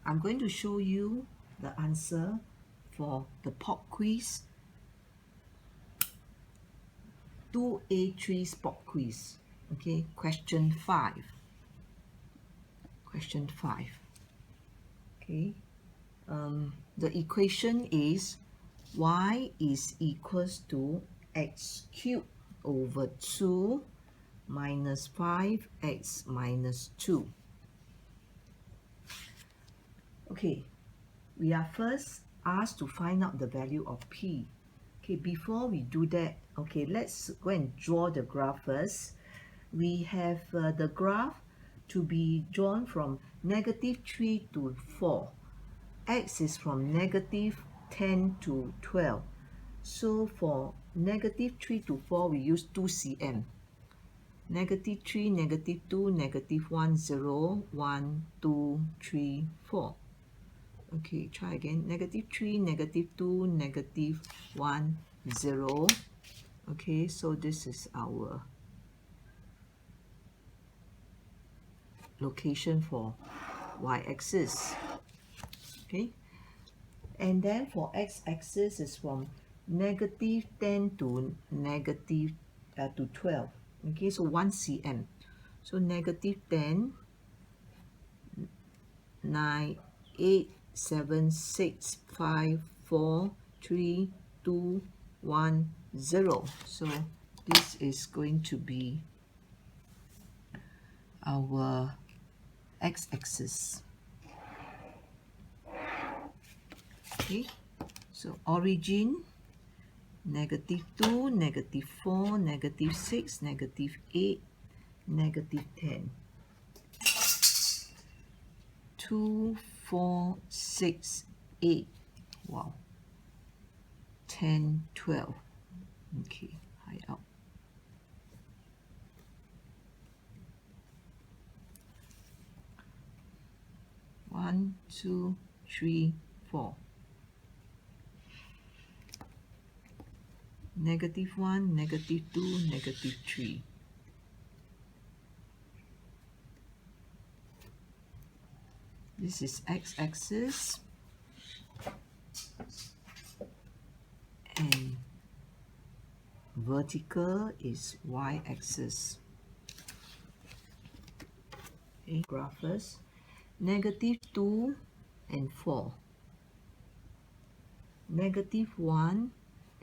I'm going to show you the answer for the pop quiz 2A3 pop quiz. Okay, question 5. Question 5. Okay, the equation is y is equals to x cubed over 2 minus 5x minus 2. Okay, we are first asked to find out the value of p. Okay, before we do that, okay, let's go and draw the graph first. We have the graph to be drawn from -3 to 4. X is from -10 to 12. So for -3 to 4, we use 2 cm. -3, -2, -1, 0, 1, 2, 3, 4. Okay, try again. -3, -2, -1, 0. Okay, so this is our location for y-axis. Okay, and then for x-axis is from -10 to to 12. Okay, so 1 cm. So -10, 9, 8, 7, 6, 5, 4, 3, 2, 1, 0. So this is going to be our x-axis. Okay, so origin -2, -4, -6, -8, -10. 2, 4, 6, 8. Wow. 10, 12. Okay, high up. One, 2, 3, 4. -1, -2, -3. This is x-axis and vertical is y-axis. Okay, graph first. -2 and 4. -1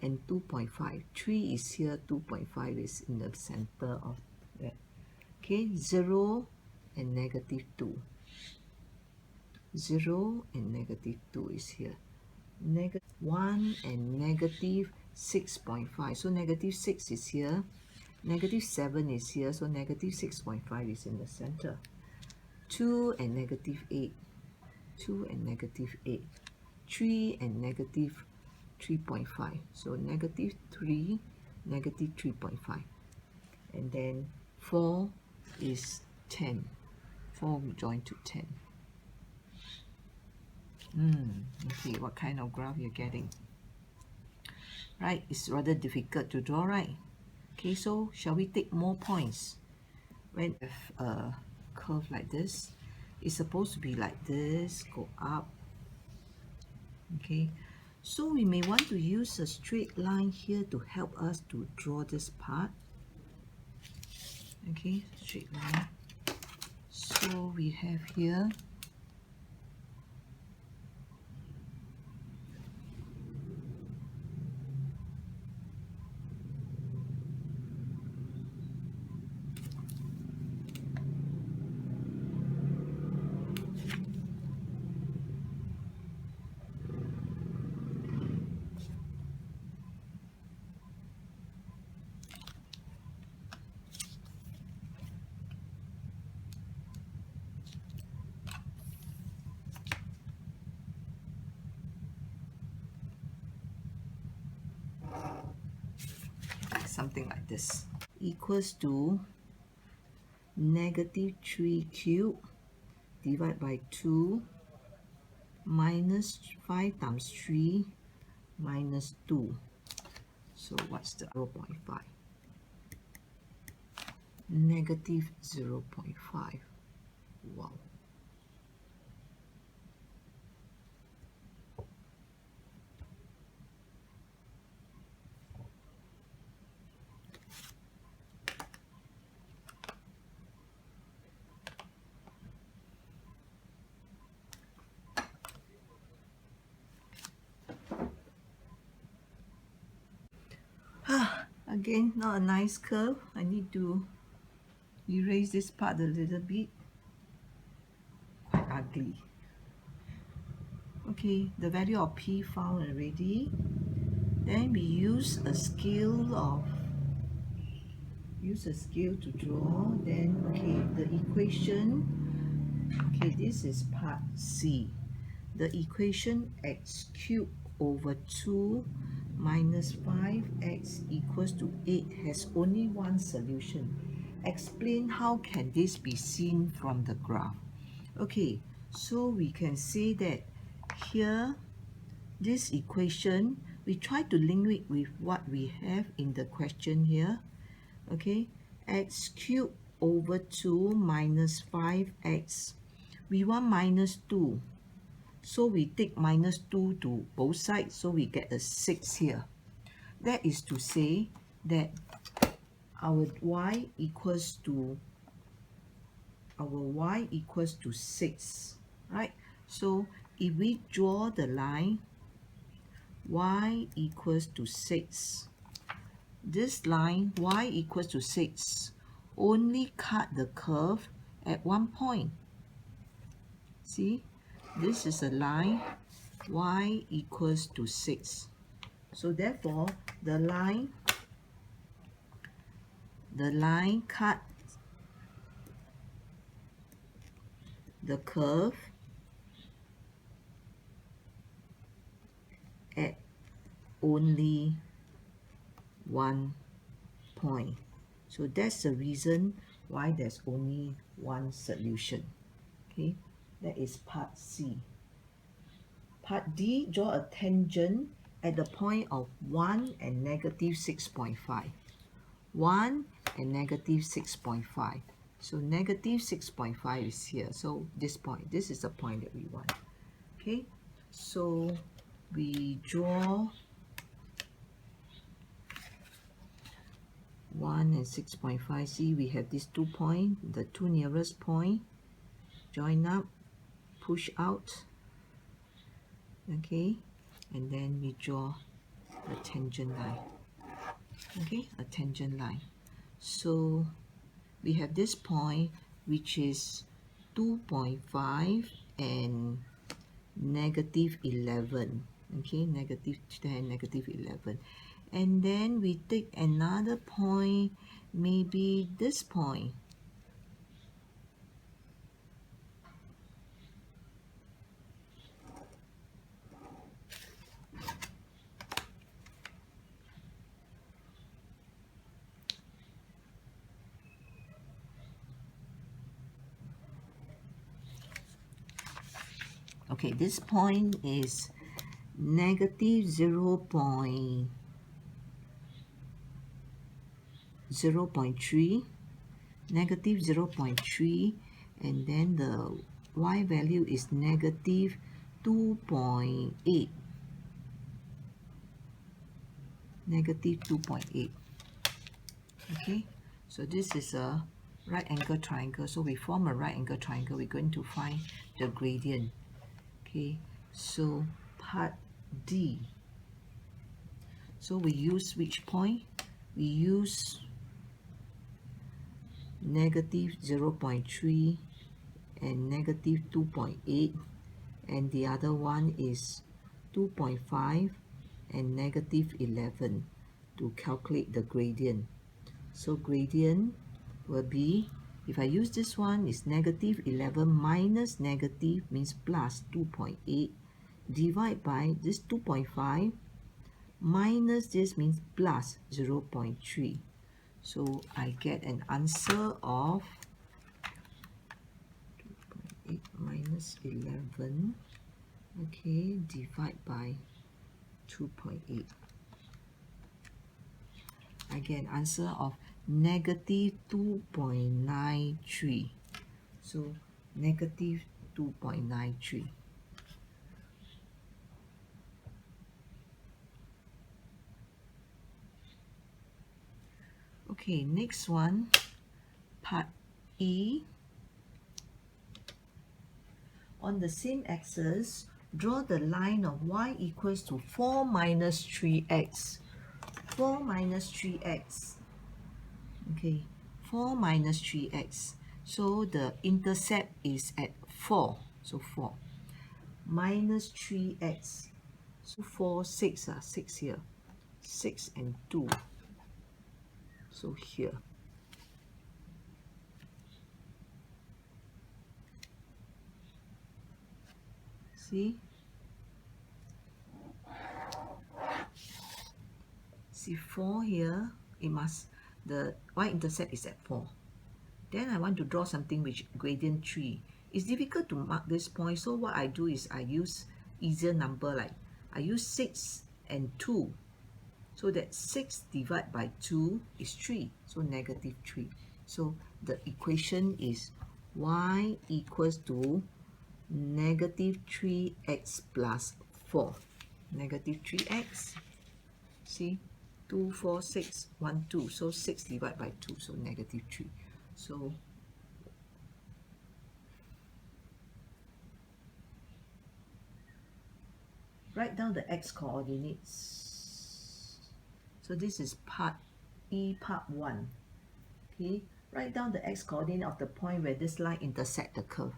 and 2.5. 3 is here, 2.5 is in the center of that. Okay, 0 and -2. 0 and -2 is here. -1 and -6.5. So -6 is here. -7 is here. So -6.5 is in the center. 2 and -8. 2 and -8. 3 and -3.5. So -3, -3.5. And then 4 is 10. 4 we join to 10. Okay, what kind of graph you're getting? Right, it's rather difficult to draw, right? Okay, so shall we take more points? When we have a curve like this, it's supposed to be like this, go up. Okay, so we may want to use a straight line here to help us to draw this part. Okay, straight line. So we have here something like this, equals to -3 cubed divided by 2 minus 5 times 3 minus 2. So what's the 0.5? -0.5. Wow. Again, not a nice curve. I need to erase this part a little bit. Quite ugly. Okay, the value of P found already. Then we use a scale to draw. Then okay, the equation. Okay, this is part C. The equation x cubed over 2 minus 5x equals to 8 has only one solution. Explain how can this be seen from the graph. Okay, so we can say that here, this equation, we try to link it with what we have in the question here. Okay, x cubed over 2 minus 5x. We want minus 2. So we take minus 2 to both sides, so we get a 6 here. That is to say that our y equals to 6, right? So if we draw the line y equals to 6, this line y equals to 6 only cut the curve at one point. See, this is a line y equals to 6. So therefore, the line cut the curve at only one point. So that's the reason why there's only one solution. Okay, that is part C. Part D, draw a tangent at the point of 1 and negative 6.5. 1 and negative 6.5. So negative 6.5 is here. So this point, this is the point that we want. Okay, so we draw 1 and 6.5. See, we have these 2 points, the two nearest point, join up, push out. Okay, and then we draw a tangent line. Okay, a tangent line. So we have this point which is 2.5 and negative 11. Okay, negative 10, negative 11. And then we take another point, maybe this point. Okay, this point is negative 0.3, negative 0.3, and then the y value is negative 2.8, negative 2.8. Okay, so this is a right angle triangle. So we form a right angle triangle. We're going to find the gradient. Okay, so part D. So we use which point? We use negative 0.3 and negative 2.8, and the other one is 2.5 and negative 11 to calculate the gradient. So gradient will be, if I use this one, is negative 11 minus negative means plus 2.8 divide by this 2.5 minus this means plus 0.3. So I get an answer of 2.8 minus 11, okay, divide by 2.8. I get an answer of negative 2.93. So negative 2.93. Okay, next one, part E. On the same axis, draw the line of y equals to 4 minus 3x. 4 minus 3x. Okay, 4 minus 3x. So the intercept is at 4. So 4 minus 3x. So 4, 6, 6 here. 6 and 2. So here. See? See 4 here. It must, the y-intercept is at 4. Then I want to draw something which gradient 3. It's difficult to mark this point, so what I do is I use easier number, like I use 6 and 2. So that 6 divided by 2 is 3, so negative 3. So the equation is y equals to negative 3x plus 4. Negative 3x, see, 2, 4, 6, 1, 2. So 6 divided by 2, so negative 3. So write down the x coordinates. So this is part E, part 1. Okay, write down the x coordinate of the point where this line intersect the curve.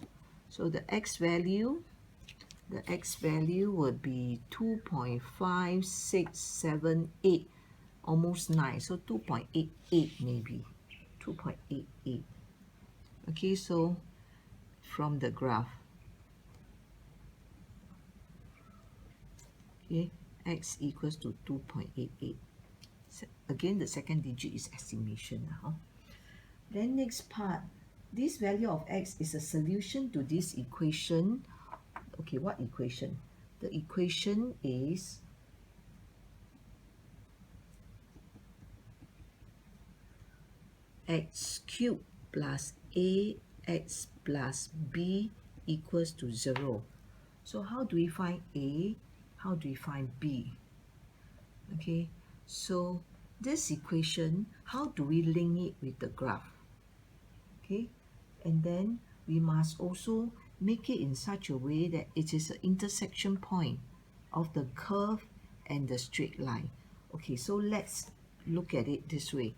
So the x value would be 2.5678, almost 9. So 2.88 maybe, 2.88. Okay, so from the graph, okay, x equals to 2.88. Again, the second digit is estimation now. Then next part, this value of x is a solution to this equation. Okay, what equation? The equation is x cubed plus ax plus b equals to 0. So how do we find a? How do we find b? Okay, so this equation, how do we link it with the graph? Okay, and then we must also make it in such a way that it is an intersection point of the curve and the straight line. Okay, so let's look at it this way.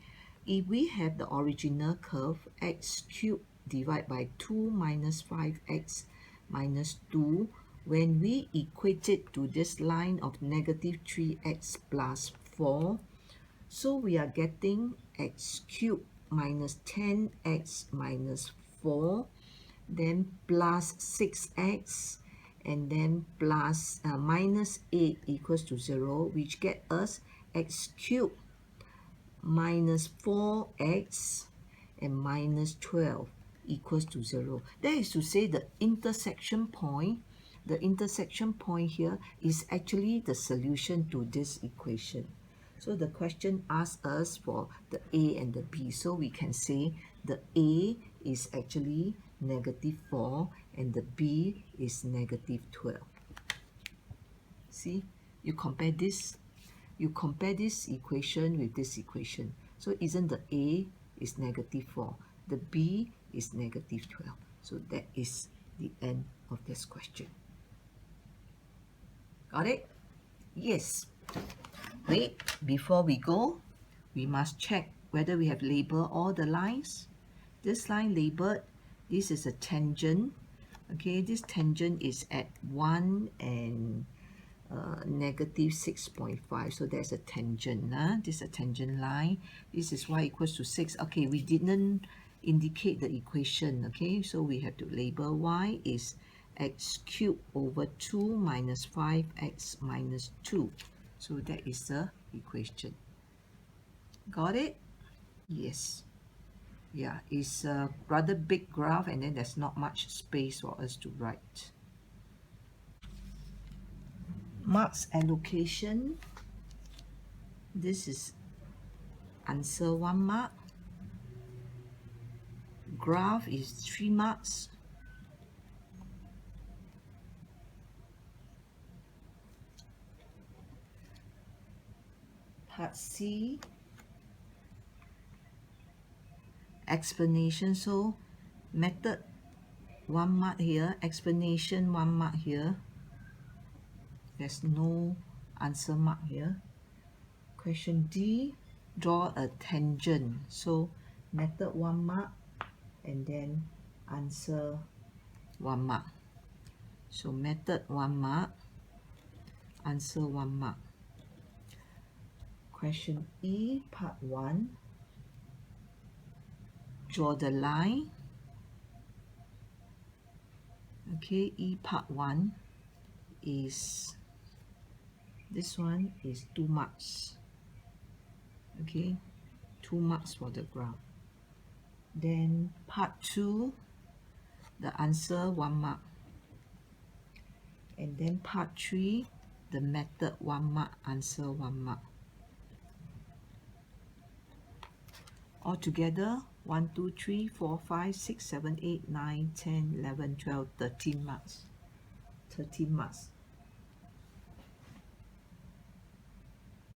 If we have the original curve, x cubed divided by 2 minus 5x minus 2, when we equate it to this line of negative 3x plus 4, so we are getting x cubed minus 10x minus 4, then plus 6x, and then plus minus 8 equals to 0, which get us x cubed minus 4x and minus 12 equals to 0. That is to say the intersection point here is actually the solution to this equation. So the question asks us for the A and the B. So we can say the A is actually negative 4 and the B is negative 12. See, you compare this equation with this equation. So isn't the A is negative 4, the B is negative 12. So that is the end of this question. Got it? Yes. Wait, before we go, we must check whether we have labeled all the lines. This line labeled, this is a tangent. Okay, this tangent is at 1 and negative 6.5. So there's a tangent. This is a tangent line. This is y equals to 6. Okay, we didn't indicate the equation. Okay, so we have to label y is x cubed over 2 minus 5x minus 2. So that is the equation. Got it? Yes. Yeah, it's a rather big graph and then there's not much space for us to write. Marks allocation. This is answer 1 mark. Graph is 3 marks. Part C, explanation. So method 1 mark here, explanation 1 mark here. There's no answer mark here. Question D, draw a tangent. So method 1 mark and then answer 1 mark. So method 1 mark, answer 1 mark. Question E, part 1, draw the line. Okay, E part 1 is, this one is 2 marks. Okay, 2 marks for the graph. Then part 2, the answer 1 mark. And then part 3, the method 1 mark, answer 1 mark. Altogether, 1, 2, 3, 4, 5, 6, 7, 8, 9, 10, 11, 12, 13 marks. 13 marks.